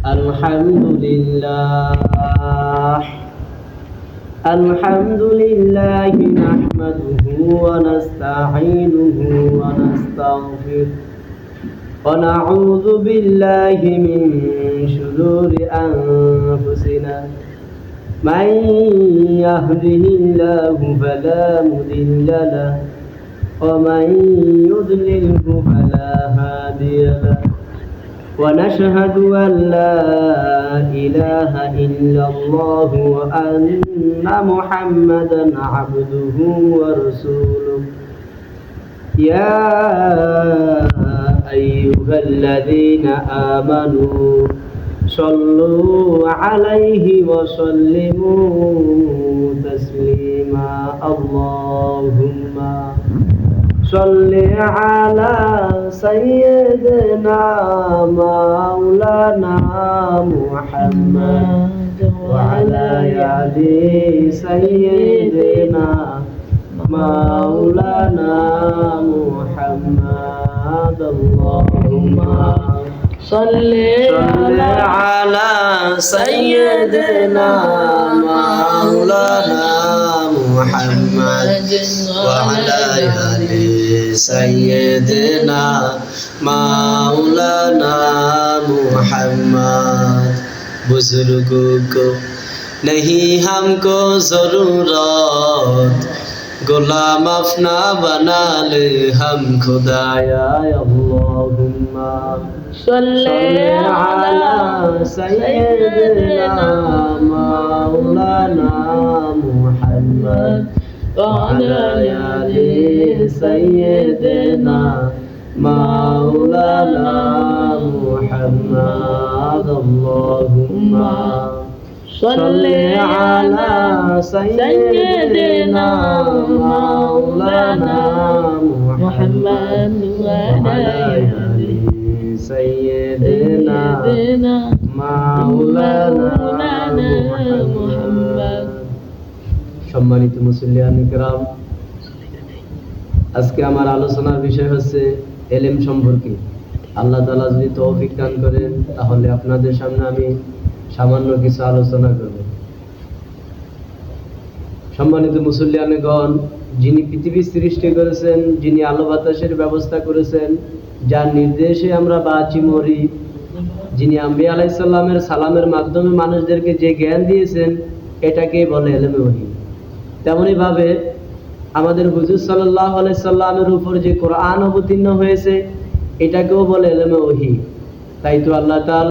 الحمد لله نحمده ونستعينه ونستغفره ونعوذ بالله من شرور أنفسنا من يهده الله فلا مضل له ومن يضلله فلا هادي له ونشهد أن لا إله إلا الله وأن محمدا عبده ورسوله يا أيها الذين آمنوا صلوا عليه وسلموا تسليما اللهم صل على سيدنا مولانا محمد وعلى آل سيدنا مولانا محمد اللهم صل على سيدنا مولانا محمد وعلى آل سيدنا مولانا محمد बुजुर्गों को नहीं हमको जरूरत गुलाम अपना बना ले हम खुदाया अल्लाहुम्मा सल्ली अला सय्यिदना मौलाना मुहम्मद वअला आलि सय्यिदना मौलाना मुहम्मद अल्लाहुम्मा सल्ली अला सय्यिदना मौलाना मुहम्मद वअला आलि सय्यिदना मौलाना मुहम्मद। সম্মানিত মুসল্লিয়ান কিরাম, আজকে আমার আলোচনার বিষয় হচ্ছে ইলম সম্পর্কে। আল্লাহ তাআলা যদি তৌফিক দান করেন তাহলে আপনাদের সামনে আমি সামান্য কিছু আলোচনা করব। সম্মানিত মুসল্লিয়ানগণ, যিনি পৃথিবী সৃষ্টি করেছেন, যিনি আলো বাতাসের ব্যবস্থা করেছেন, যার নির্দেশে আমরা বাঁচি মরি, যিনি আম্বিয়া আলাইহিস সালামের সালামের মাধ্যমে মানুষদেরকে যে জ্ঞান দিয়েছেন এটাকেই বলে ইলমে ওহী। তেমনি ভাবে আমাদের হুজুর সাল্লাল্লাহু আলাইহি সাল্লামের উপর যে কোরআন অবতীর্ণ হয়েছে এটাকেও বলে ইলমে ওহী। তাই তো আল্লাহ তাআলা